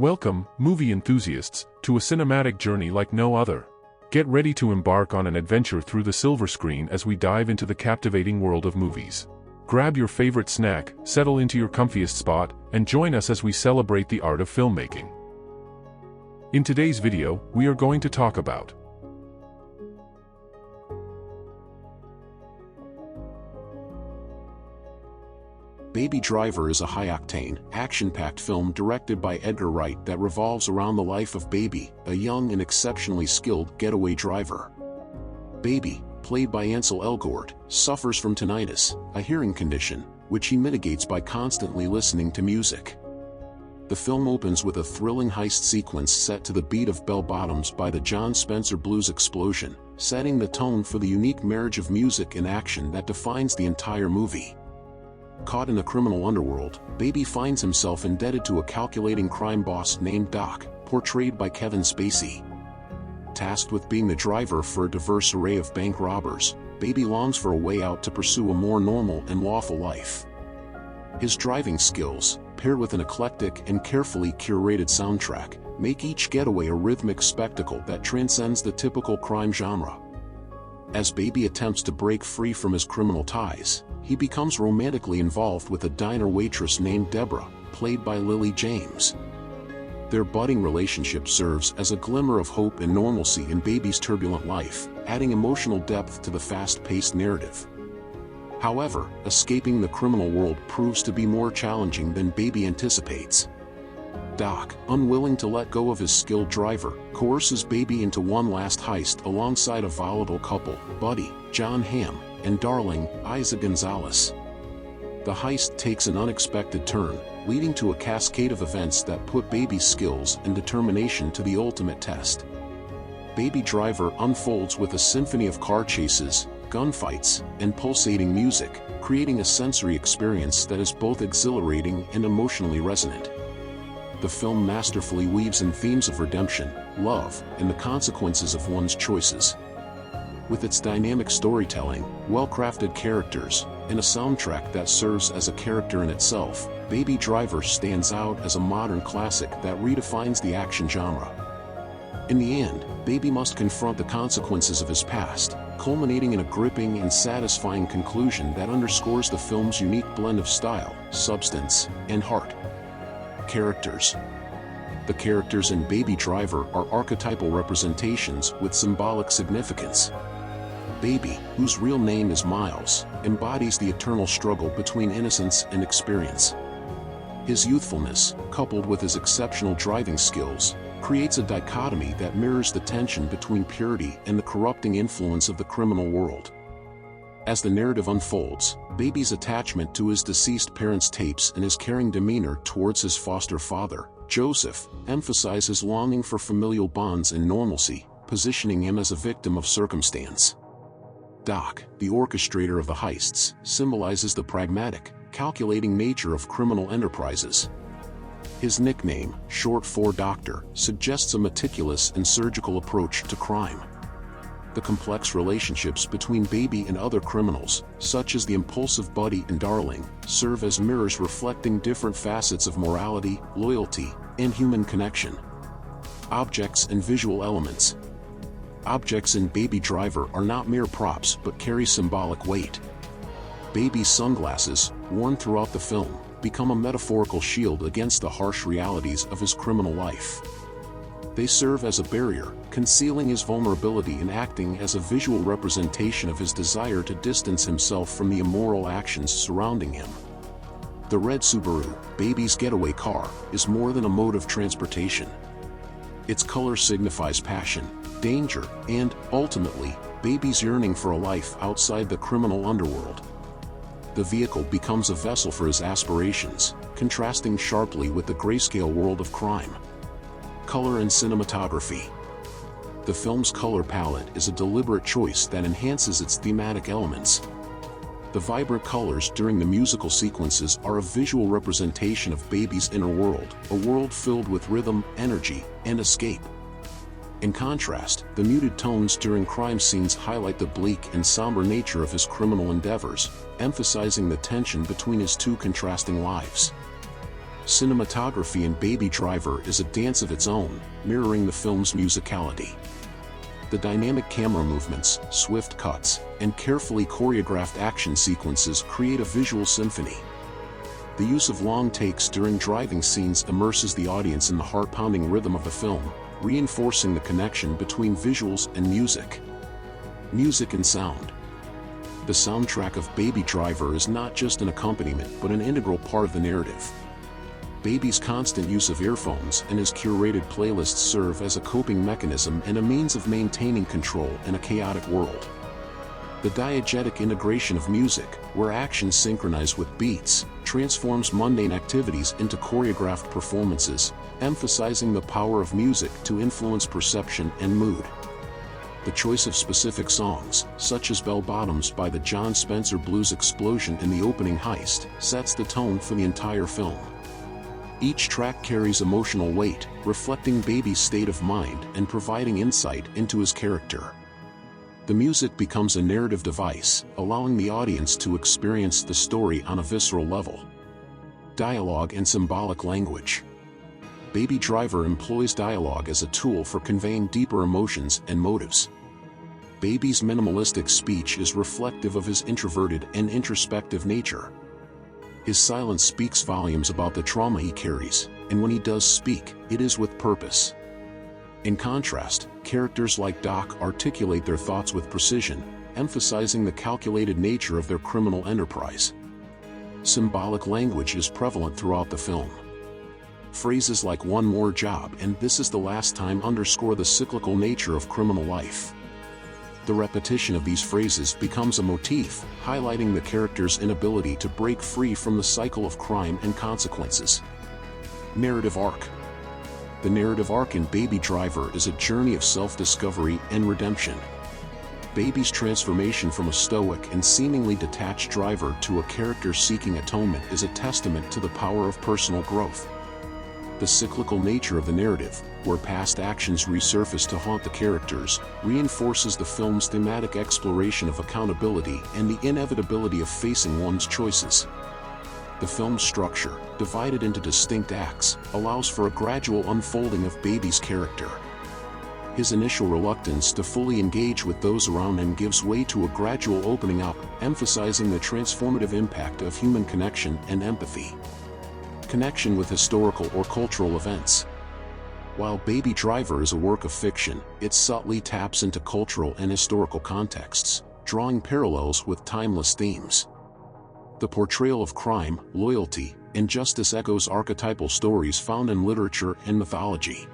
Welcome, movie enthusiasts, to a cinematic journey like no other. Get ready to embark on an adventure through the silver screen as we dive into the captivating world of movies. Grab your favorite snack, settle into your comfiest spot, and join us as we celebrate the art of filmmaking. In today's video, we are going to talk about Baby Driver is a high-octane, action-packed film directed by Edgar Wright that revolves around the life of Baby, a young and exceptionally skilled getaway driver. Baby, played by Ansel Elgort, suffers from tinnitus, a hearing condition, which he mitigates by constantly listening to music. The film opens with a thrilling heist sequence set to the beat of Bell Bottoms by the John Spencer Blues Explosion, setting the tone for the unique marriage of music and action that defines the entire movie. Caught in the criminal underworld, Baby finds himself indebted to a calculating crime boss named Doc, portrayed by Kevin Spacey. Tasked with being the driver for a diverse array of bank robbers, Baby longs for a way out to pursue a more normal and lawful life. His driving skills, paired with an eclectic and carefully curated soundtrack, make each getaway a rhythmic spectacle that transcends the typical crime genre. As Baby attempts to break free from his criminal ties, he becomes romantically involved with a diner waitress named Deborah, played by Lily James. Their budding relationship serves as a glimmer of hope and normalcy in Baby's turbulent life, adding emotional depth to the fast-paced narrative. However, escaping the criminal world proves to be more challenging than Baby anticipates. Doc, unwilling to let go of his skilled driver, coerces Baby into one last heist alongside a volatile couple, Buddy, John Hamm, and Darling, Isa Gonzalez. The heist takes an unexpected turn, leading to a cascade of events that put Baby's skills and determination to the ultimate test. Baby Driver unfolds with a symphony of car chases, gunfights, and pulsating music, creating a sensory experience that is both exhilarating and emotionally resonant. The film masterfully weaves in themes of redemption, love, and the consequences of one's choices. With its dynamic storytelling, well-crafted characters, and a soundtrack that serves as a character in itself, Baby Driver stands out as a modern classic that redefines the action genre. In the end, Baby must confront the consequences of his past, culminating in a gripping and satisfying conclusion that underscores the film's unique blend of style, substance, and heart. Characters. The characters in Baby Driver are archetypal representations with symbolic significance. Baby, whose real name is Miles, embodies the eternal struggle between innocence and experience. His youthfulness, coupled with his exceptional driving skills, creates a dichotomy that mirrors the tension between purity and the corrupting influence of the criminal world. As the narrative unfolds, Baby's attachment to his deceased parents' tapes and his caring demeanor towards his foster father, Joseph, emphasize his longing for familial bonds and normalcy, positioning him as a victim of circumstance. Doc, the orchestrator of the heists, symbolizes the pragmatic, calculating nature of criminal enterprises. His nickname, short for Doctor, suggests a meticulous and surgical approach to crime. The complex relationships between Baby and other criminals, such as the impulsive Buddy and Darling, serve as mirrors reflecting different facets of morality, loyalty, and human connection. Objects and visual elements. Objects in Baby Driver are not mere props but carry symbolic weight. Baby's sunglasses, worn throughout the film, become a metaphorical shield against the harsh realities of his criminal life. They serve as a barrier, concealing his vulnerability and acting as a visual representation of his desire to distance himself from the immoral actions surrounding him. The red Subaru, Baby's getaway car, is more than a mode of transportation. Its color signifies passion, danger, and, ultimately, Baby's yearning for a life outside the criminal underworld. The vehicle becomes a vessel for his aspirations, contrasting sharply with the grayscale world of crime. Color and cinematography. The film's color palette is a deliberate choice that enhances its thematic elements. The vibrant colors during the musical sequences are a visual representation of Baby's inner world, a world filled with rhythm, energy, and escape. In contrast, the muted tones during crime scenes highlight the bleak and somber nature of his criminal endeavors, emphasizing the tension between his two contrasting lives. Cinematography in Baby Driver is a dance of its own, mirroring the film's musicality. The dynamic camera movements, swift cuts, and carefully choreographed action sequences create a visual symphony. The use of long takes during driving scenes immerses the audience in the heart-pounding rhythm of the film, reinforcing the connection between visuals and music. Music and sound. The soundtrack of Baby Driver is not just an accompaniment but an integral part of the narrative. Baby's constant use of earphones and his curated playlists serve as a coping mechanism and a means of maintaining control in a chaotic world. The diegetic integration of music, where actions synchronize with beats, transforms mundane activities into choreographed performances, emphasizing the power of music to influence perception and mood. The choice of specific songs, such as Bell Bottoms by the John Spencer Blues Explosion in the opening heist, sets the tone for the entire film. Each track carries emotional weight, reflecting Baby's state of mind and providing insight into his character. The music becomes a narrative device, allowing the audience to experience the story on a visceral level. Dialogue and symbolic language. Baby Driver employs dialogue as a tool for conveying deeper emotions and motives. Baby's minimalistic speech is reflective of his introverted and introspective nature. His silence speaks volumes about the trauma he carries, and when he does speak, it is with purpose. In contrast, characters like Doc articulate their thoughts with precision, emphasizing the calculated nature of their criminal enterprise. Symbolic language is prevalent throughout the film. Phrases like "one more job" and "this is the last time" underscore the cyclical nature of criminal life. The repetition of these phrases becomes a motif, highlighting the character's inability to break free from the cycle of crime and consequences. Narrative arc. The narrative arc in Baby Driver is a journey of self-discovery and redemption. Baby's transformation from a stoic and seemingly detached driver to a character seeking atonement is a testament to the power of personal growth. The cyclical nature of the narrative, where past actions resurface to haunt the characters, reinforces the film's thematic exploration of accountability and the inevitability of facing one's choices. The film's structure, divided into distinct acts, allows for a gradual unfolding of Baby's character. His initial reluctance to fully engage with those around him gives way to a gradual opening up, emphasizing the transformative impact of human connection and empathy. Connection with historical or cultural events. While Baby Driver is a work of fiction, it subtly taps into cultural and historical contexts, drawing parallels with timeless themes. The portrayal of crime, loyalty, and justice echoes archetypal stories found in literature and mythology.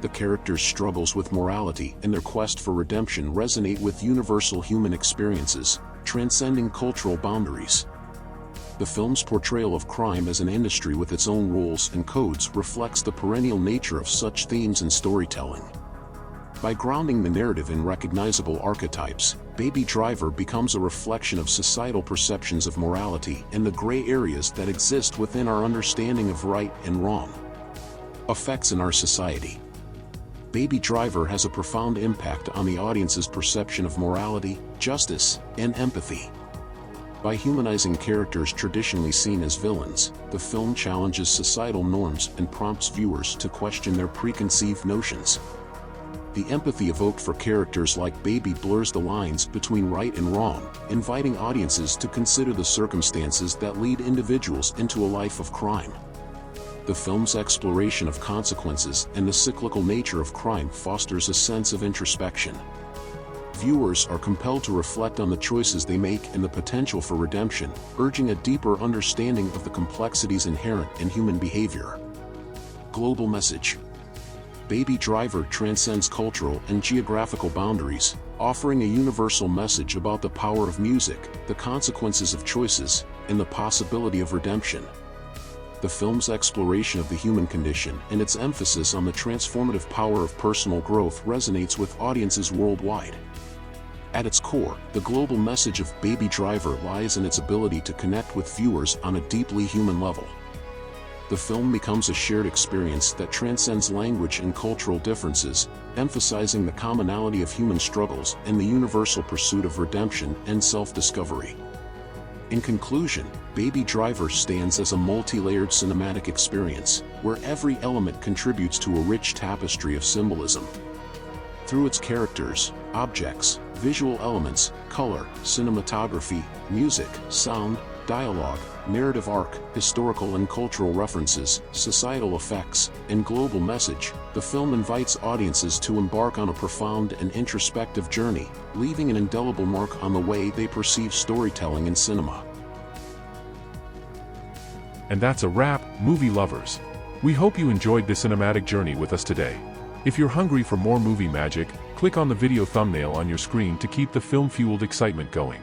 The characters' struggles with morality and their quest for redemption resonate with universal human experiences, transcending cultural boundaries. The film's portrayal of crime as an industry with its own rules and codes reflects the perennial nature of such themes in storytelling. By grounding the narrative in recognizable archetypes, Baby Driver becomes a reflection of societal perceptions of morality and the gray areas that exist within our understanding of right and wrong. Effects in our society. Baby Driver has a profound impact on the audience's perception of morality, justice, and empathy. By humanizing characters traditionally seen as villains, the film challenges societal norms and prompts viewers to question their preconceived notions. The empathy evoked for characters like Baby blurs the lines between right and wrong, inviting audiences to consider the circumstances that lead individuals into a life of crime. The film's exploration of consequences and the cyclical nature of crime fosters a sense of introspection. Viewers are compelled to reflect on the choices they make and the potential for redemption, urging a deeper understanding of the complexities inherent in human behavior. Global message. Baby Driver transcends cultural and geographical boundaries, offering a universal message about the power of music, the consequences of choices, and the possibility of redemption. The film's exploration of the human condition and its emphasis on the transformative power of personal growth resonates with audiences worldwide. At its core, the global message of Baby Driver lies in its ability to connect with viewers on a deeply human level. The film becomes a shared experience that transcends language and cultural differences, emphasizing the commonality of human struggles and the universal pursuit of redemption and self-discovery. In conclusion, Baby Driver stands as a multi-layered cinematic experience, where every element contributes to a rich tapestry of symbolism. Through its characters, objects, visual elements, color, cinematography, music, sound, dialogue, narrative arc, historical and cultural references, societal effects, and global message, the film invites audiences to embark on a profound and introspective journey, leaving an indelible mark on the way they perceive storytelling in cinema. And that's a wrap, movie lovers. We hope you enjoyed this cinematic journey with us today. If you're hungry for more movie magic, click on the video thumbnail on your screen to keep the film-fueled excitement going.